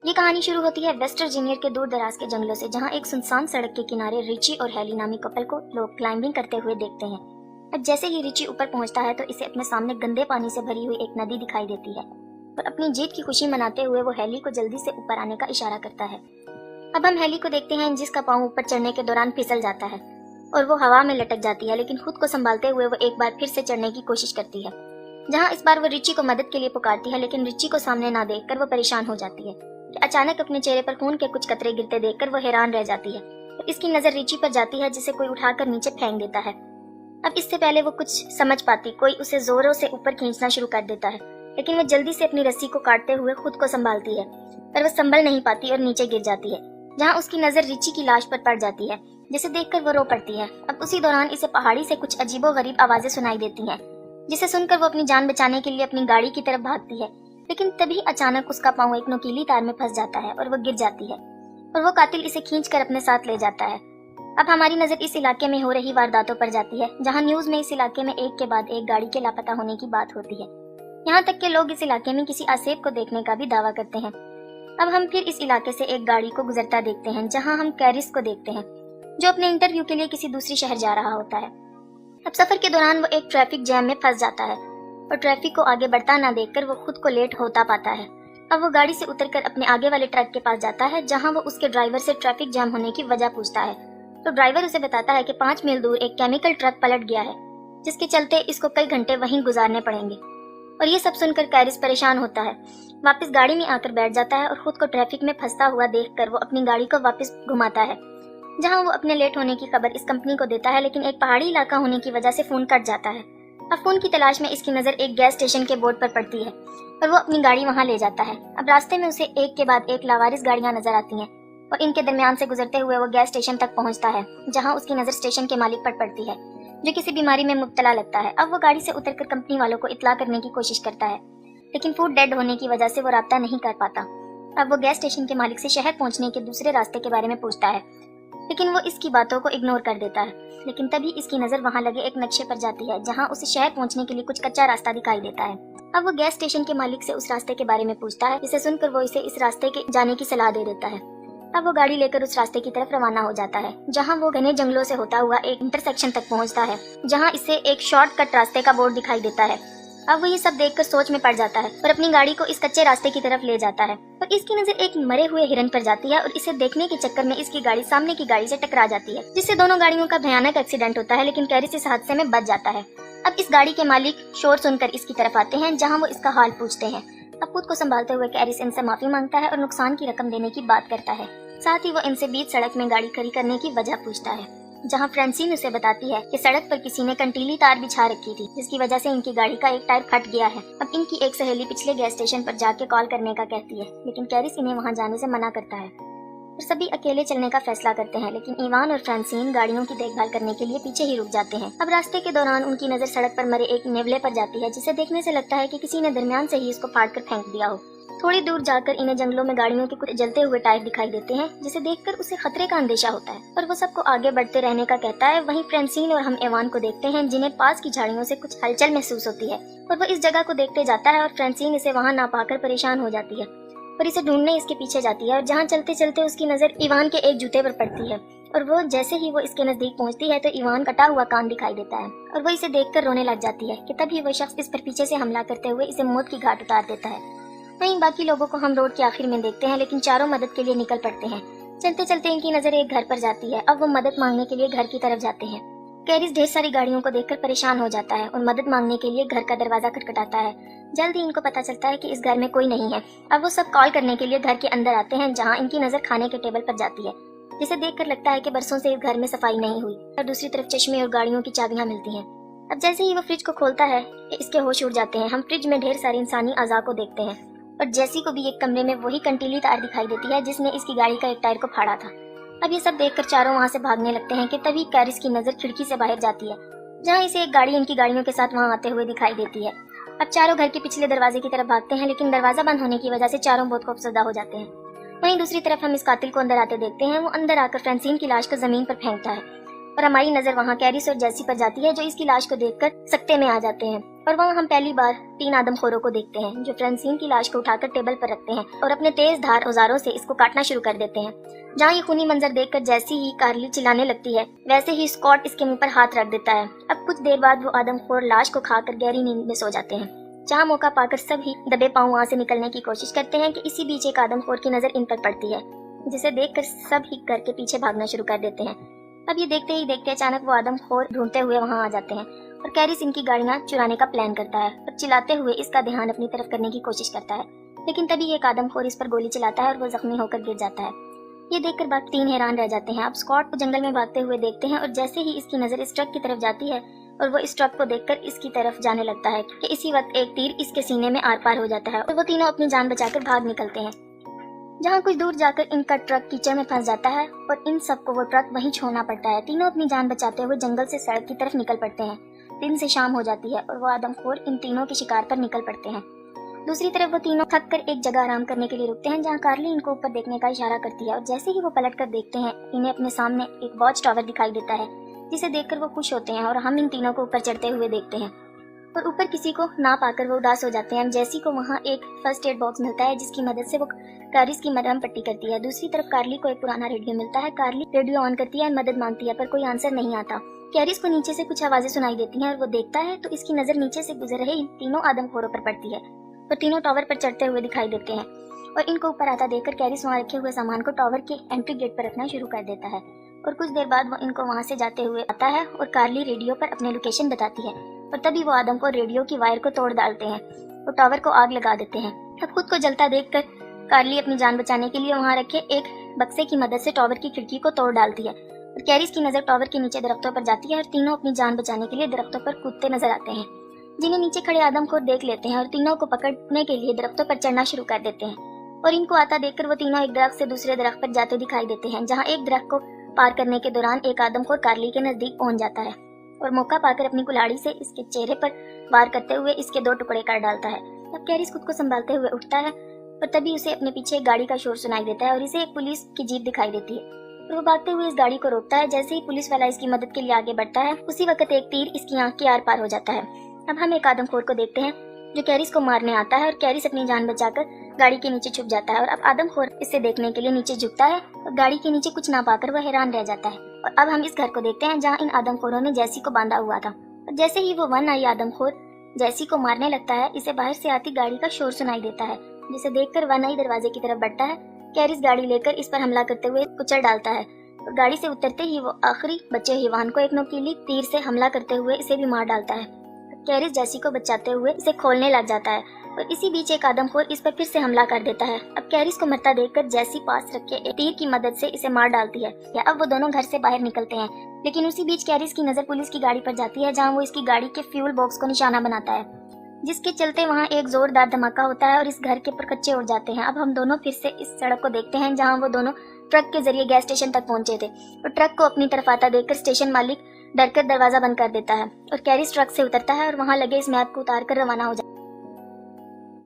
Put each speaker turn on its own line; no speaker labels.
ये कहानी शुरू होती है वेस्ट वर्जीनिया के दूर दराज के जंगलों से, जहाँ एक सुनसान सड़क के किनारे रिची और हेली नामी कपल को लोग क्लाइंबिंग करते हुए देखते हैं। अब जैसे ही रिची ऊपर पहुंचता है तो इसे अपने सामने गंदे पानी से भरी हुई एक नदी दिखाई देती है और अपनी जीत की खुशी मनाते हुए वो हेली को जल्दी से ऊपर आने का इशारा करता है। अब हम हेली को देखते हैं जिसका पाँव ऊपर चढ़ने के दौरान फिसल जाता है और वो हवा में लटक जाती है, लेकिन खुद को संभालते हुए वो एक बार फिर से चढ़ने की कोशिश करती है, जहाँ इस बार वो रिची को मदद के लिए पुकारती है, लेकिन रिची को सामने ना देखकर वो परेशान हो जाती है कि अचानक अपने चेहरे पर खून के कुछ कतरे गिरते देखकर वो हैरान रह जाती है। तो इसकी नजर रिची पर जाती है जिसे कोई उठाकर नीचे फेंक देता है। अब इससे पहले वो कुछ समझ पाती, कोई उसे जोरों से ऊपर खींचना शुरू कर देता है, लेकिन वो जल्दी से अपनी रस्सी को काटते हुए खुद को संभालती है, पर वो संभल नहीं पाती और नीचे गिर जाती है, जहाँ उसकी नजर रिची की लाश पर पड़ जाती है, जिसे देखकर वो रो पड़ती है। अब उसी दौरान इसे पहाड़ी से कुछ अजीबोगरीब आवाजें सुनाई देती हैं, जिसे सुनकर वो अपनी जान बचाने के लिए अपनी गाड़ी की तरफ भागती है, लेकिन तभी अचानक उसका पाँव एक नुकीली तार में फंस जाता है और वो गिर जाती है और वो कातिल इसे खींचकर अपने साथ ले जाता है। अब हमारी नजर इस इलाके में हो रही वारदातों पर जाती है, जहाँ न्यूज में इस इलाके में एक के बाद एक गाड़ी के लापता होने की बात होती है। यहाँ तक के लोग इस इलाके में किसी आसेब को देखने का भी दावा करते हैं। अब हम फिर इस इलाके से एक गाड़ी को गुजरता देखते हैं, जहाँ हम कैरिस को देखते हैं, जो अपने इंटरव्यू के लिए किसी दूसरी शहर जा रहा होता है। अब सफर के दौरान वो एक ट्रैफिक जैम में फंस जाता है और ट्रैफिक को आगे बढ़ता ना देखकर वो खुद को लेट होता पाता है। अब वो गाड़ी से उतरकर अपने आगे वाले ट्रक के पास जाता है, जहाँ वो उसके ड्राइवर से ट्रैफिक जैम होने की वजह पूछता है। तो ड्राइवर उसे बताता है कि 5 मील दूर एक केमिकल ट्रक पलट गया है, जिसके चलते इसको कई घंटे वहीं गुजारने पड़ेंगे। और ये सब सुनकर कैरिस परेशान होता है, वापस गाड़ी में आकर बैठ जाता है और खुद को ट्रैफिक में फंसता हुआ देखकर वो अपनी गाड़ी को वापस घुमाता है, जहाँ वो अपने लेट होने की खबर इस कंपनी को देता है, लेकिन एक पहाड़ी इलाका होने की वजह से फोन कट जाता है। अब फोन की तलाश में इसकी नजर एक गैस स्टेशन के बोर्ड पर पड़ती है और वो अपनी गाड़ी वहां ले जाता है। अब रास्ते में उसे एक के बाद एक लावारिस गाड़ियां नजर आती हैं और इनके दरमियान से गुजरते हुए वो गैस स्टेशन तक पहुंचता है, जहां उसकी नजर स्टेशन के मालिक पर पड़ती है, जो किसी बीमारी में मुब्तला लगता है। अब वो गाड़ी से उतरकर कंपनी वालों को इत्तला करने की कोशिश करता है, लेकिन फूड डेड होने की वजह से वो राब्ता नहीं कर पाता। अब वो गैस स्टेशन के मालिक से शहर पहुंचने के दूसरे रास्ते के बारे में पूछता है, लेकिन वो इसकी बातों को इग्नोर कर देता है। लेकिन तभी इसकी नजर वहां लगे एक नक्शे पर जाती है, जहां उसे शहर पहुंचने के लिए कुछ कच्चा रास्ता दिखाई देता है। अब वो गैस स्टेशन के मालिक से उस रास्ते के बारे में पूछता है, जिसे सुनकर वो इसे इस रास्ते के जाने की सलाह दे देता है। अब वो गाड़ी लेकर उस रास्ते की तरफ रवाना हो जाता है, जहां वो घने जंगलों से होता हुआ एक इंटरसेक्शन तक पहुंचता है, जहां इसे एक शॉर्टकट रास्ते का बोर्ड दिखाई देता है। अब वो ये सब देखकर सोच में पड़ जाता है और अपनी गाड़ी को इस कच्चे रास्ते की तरफ ले जाता है, और इसकी नजर एक मरे हुए हिरन पर जाती है और इसे देखने के चक्कर में इसकी गाड़ी सामने की गाड़ी से टकरा जाती है, जिससे दोनों गाड़ियों का भयानक एक्सीडेंट होता है, लेकिन कैरिस इस हादसे में बच जाता है। अब इस गाड़ी के मालिक शोर सुनकर इसकी तरफ आते हैं, जहाँ वो इसका हाल पूछते हैं। अब खुद को संभालते हुए कैरिस इनसे माफी मांगता है और नुकसान की रकम देने की बात करता है। साथ ही वो इनसे बीच सड़क में गाड़ी खड़ी करने की वजह पूछता है, जहाँ फ्रांसीन उसे बताती है कि सड़क पर किसी ने कंटीली तार बिछा रखी थी, जिसकी वजह से इनकी गाड़ी का एक टायर फट गया है। अब इनकी एक सहेली पिछले गैस स्टेशन पर जाके कॉल करने का कहती है, लेकिन कैरिस इन्हें वहां जाने से मना करता है और सभी अकेले चलने का फैसला करते हैं, लेकिन इवान और फ्रांसीन गाड़ियों की देखभाल करने के लिए पीछे ही रुक जाते हैं। अब रास्ते के दौरान उनकी नजर सड़क पर मरे एक नेवले पर जाती है, जिसे देखने से लगता है कि किसी ने दरमियान से ही इसको फाड़ कर फेंक दिया हो। थोड़ी दूर जाकर इन्हें जंगलों में गाड़ियों के कुछ जलते हुए टायर दिखाई देते हैं, जिसे देखकर उसे खतरे का अंदेशा होता है और वो सबको आगे बढ़ते रहने का कहता है। वहीं फ्रांसीन और हम एवान को देखते हैं, जिन्हें पास की झाड़ियों से कुछ हलचल महसूस होती है और वो इस जगह को देखते जाता है और फ्रांसीन इसे वहां ना पाकर परेशान हो जाती है और इसे ढूंढने इसके पीछे जाती है, और जहाँ चलते चलते उसकी नजर इवान के एक जूते पर पड़ती है और वो जैसे ही वो इसके नजदीक पहुंचती है तो इवान कटा हुआ कान दिखाई देता है और वो इसे देखकर रोने लग जाती है कि तभी वो शख्स इस पर पीछे से हमला करते हुए इसे मौत की घाट उतार देता है। वहीं बाकी लोगों को हम रोड के आखिर में देखते हैं, लेकिन चारों मदद के लिए निकल पड़ते हैं। चलते चलते इनकी नजर एक घर पर जाती है। अब वो मदद मांगने के लिए घर की तरफ जाते हैं। कैरिस ढेर सारी गाड़ियों को देखकर परेशान हो जाता है और मदद मांगने के लिए घर का दरवाजा खटखटाता है। जल्द ही इनको पता चलता है कि इस घर में कोई नहीं है। अब वो सब कॉल करने के लिए घर के अंदर आते हैं, जहाँ इनकी नजर खाने के टेबल पर जाती है, जिसे देखकर लगता है कि बरसों से इस घर में सफाई नहीं हुई, और दूसरी तरफ चश्मे और गाड़ियों की चाबियां मिलती हैं। अब जैसे ही वो फ्रिज को खोलता है, इसके होश उड़ जाते हैं। हम फ्रिज में ढेर सारे इंसानी अज़ा को देखते हैं और जैसी को भी एक कमरे में वही कंटीली तार दिखाई देती है, जिसने इसकी गाड़ी का एक टायर को फाड़ा था। अब ये सब देखकर चारों वहाँ से भागने लगते हैं कि तभी कैरिस की नजर खिड़की से बाहर जाती है, जहाँ इसे एक गाड़ी इनकी गाड़ियों के साथ वहाँ आते हुए दिखाई देती है। अब चारों घर के पिछले दरवाजे की तरफ भागते हैं, लेकिन दरवाजा बंद होने की वजह से चारों बहुत खौफजदा हो जाते हैं। वहीं दूसरी तरफ हम इस कातिल को अंदर आते देखते हैं। वो अंदर आकर फ्रांसीन की लाश को जमीन पर फेंकता है और हमारी नजर वहाँ कैरिस और जेसी पर जाती है, जो इसकी लाश को देखकर सकते में आ जाते हैं। और वहाँ हम पहली बार 3 आदमखोरों को देखते हैं जो फ्रांसिन की लाश को उठाकर टेबल पर रखते हैं और अपने तेज धार औजारों से इसको काटना शुरू कर देते हैं। जहाँ ये खूनी मंजर देखकर जैसी ही कार्ली चिल्लाने लगती है, वैसे ही स्कॉट इसके मुंह पर हाथ रख देता है। अब कुछ देर बाद वो आदमखोर लाश को खाकर गहरी नींद में सो जाते हैं। जहाँ मौका पाकर सभी दबे पांव वहाँ से निकलने की कोशिश करते हैं कि इसी बीच एक आदमखोर की नजर इन पर पड़ती है, जिसे देखकर सब ही घर के पीछे भागना शुरू कर देते हैं। अब ये देखते ही देखते अचानक वो आदमखोर ढूंढते हुए वहाँ आ जाते हैं और कैरिस इनकी गाड़ियाँ चुराने का प्लान करता है और चिल्लाते हुए इसका ध्यान अपनी तरफ करने की कोशिश करता है। लेकिन तभी एक आदमखोर इस पर गोली चलाता है और वो जख्मी होकर गिर जाता है। ये देखकर बाकी 3 हैरान रह जाते हैं। अब स्कॉट को जंगल में भागते हुए देखते हैं और जैसे ही इसकी नजर इस ट्रक की तरफ जाती है और वो इस ट्रक को देखकर इसकी तरफ जाने लगता है कि इसी वक्त एक तीर इसके सीने में आर पार हो जाता है और वो तीनों अपनी जान बचाकर भाग निकलते हैं। जहाँ कुछ दूर जाकर इनका ट्रक कीचड़ में फंस जाता है और इन सबको वो ट्रक वहीं छोड़ना पड़ता है। तीनों अपनी जान बचाते हुए जंगल से सड़क की तरफ निकल पड़ते हैं। दिन से शाम हो जाती है और वो आदमखोर इन तीनों के शिकार पर निकल पड़ते हैं। दूसरी तरफ वो तीनों थक कर एक जगह आराम करने के लिए रुकते हैं, जहाँ कार्ली इनको ऊपर देखने का इशारा करती है और जैसे ही वो पलट कर देखते हैं, इन्हें अपने सामने एक वॉच टावर दिखाई देता है, जिसे देखकर वो खुश होते हैं और हम इन तीनों को ऊपर चढ़ते हुए देखते हैं। और ऊपर किसी को ना पाकर वो उदास हो जाते हैं। जैसी को वहाँ एक फर्स्ट एड बॉक्स मिलता है, जिसकी मदद से वो कैरिस की मरहम पट्टी करती है। दूसरी तरफ कार्ली को एक पुराना रेडियो मिलता है। कार्ली रेडियो ऑन करती है, मदद मांगती है, पर कोई आंसर नहीं आता। कैरिस को नीचे से कुछ आवाजें सुनाई देती हैं और वो देखता है तो इसकी नजर नीचे से गुजर रहे इन तीनों आदमखोरों पर पड़ती है। वो तीनों टावर पर चढ़ते हुए दिखाई देते हैं और इनको ऊपर आता देखकर कैरिस वहाँ रखे हुए सामान को टावर के एंट्री गेट पर रखना शुरू कर देता है। और कुछ देर बाद वो इनको वहाँ से जाते हुए आता है और कार्ली रेडियो पर अपने लोकेशन बताती है और तभी वो आदम को रेडियो की वायर को तोड़ डालते हैं और टावर को आग लगा देते हैं। अब खुद को जलता देखकर कार्ली अपनी जान बचाने के लिए वहाँ रखे एक बक्से की मदद से टावर की खिड़की को तोड़ डालती है और कैरिस की नजर टावर के नीचे दरख्तों पर जाती है और तीनों अपनी जान बचाने के लिए दरख्तों पर कूदते नजर आते हैं, जिन्हें नीचे खड़े आदम को देख लेते हैं और तीनों को पकड़ने के लिए दरख्तों पर चढ़ना शुरू कर देते हैं। और इनको आता देखकर वो तीनों एक दरख्त से दूसरे दरख्त पर जाते दिखाई देते हैं, जहाँ एक दरख्त को पार करने के दौरान एक आदमखोर कार्ली के नजदीक पहुंच जाता है और मौका पाकर अपनी कुल्हाड़ी से इसके चेहरे पर वार करते हुए इसके 2 टुकड़े कर डालता है। तब कैरिस खुद को संभालते हुए उठता है और तभी उसे अपने पीछे एक गाड़ी का शोर सुनाई देता है और इसे एक पुलिस की जीप दिखाई देती है और वो भागते हुए इस गाड़ी को रोकता है। जैसे ही पुलिस वाला इसकी मदद के लिए आगे बढ़ता है, उसी वक्त एक तीर इसकी आंख के आर पार हो जाता है। अब हम एक आदमखोर को देखते हैं जो कैरिस को मारने आता है और कैरिस अपनी जान बचाकर गाड़ी के नीचे छुप जाता है और अब आदमखोर इसे देखने के लिए नीचे झुकता है और गाड़ी के नीचे कुछ ना पाकर वह हैरान रह जाता है। और अब हम इस घर को देखते हैं जहाँ इन आदमखोरों ने जैसी को बांधा हुआ था और जैसे ही वो वन आई आदमखोर जैसी को मारने लगता है, इसे बाहर से आती गाड़ी का शोर सुनाई देता है, जिसे देखकर वन आई दरवाजे की तरफ बढ़ता है। कैरिस गाड़ी लेकर इस पर हमला करते हुए कुचल डालता है और गाड़ी से उतरते ही वो आखिरी बचे हिवान को एक नुकीली तीर से हमला करते हुए इसे भी मार डालता है। कैरिस जैसी को बचाते हुए इसे खोलने लग जाता है और इसी बीच एक आदमखोर इस पर फिर से हमला कर देता है। अब कैरिस को मरता देखकर जैसी पास रखे एक तीर की मदद से इसे मार डालती है। या अब वो दोनों घर से बाहर निकलते हैं, लेकिन उसी बीच कैरिस की नजर पुलिस की गाड़ी पर जाती है, जहाँ वो इसकी गाड़ी के फ्यूल बॉक्स को निशाना बनाता है, जिसके चलते वहाँ एक जोरदार धमाका होता है और इस घर के परकच्चे उड़ जाते हैं। अब हम दोनों फिर से इस सड़क को देखते हैं जहाँ वो दोनों ट्रक के जरिए गैस स्टेशन तक पहुंचे थे और ट्रक को अपनी तरफ आता देखकर स्टेशन मालिक डरकर दरवाजा बंद कर देता है और कैरिस ट्रक से उतरता है और वहाँ लगे इस मैप को उतार कर रवाना हो जाता है।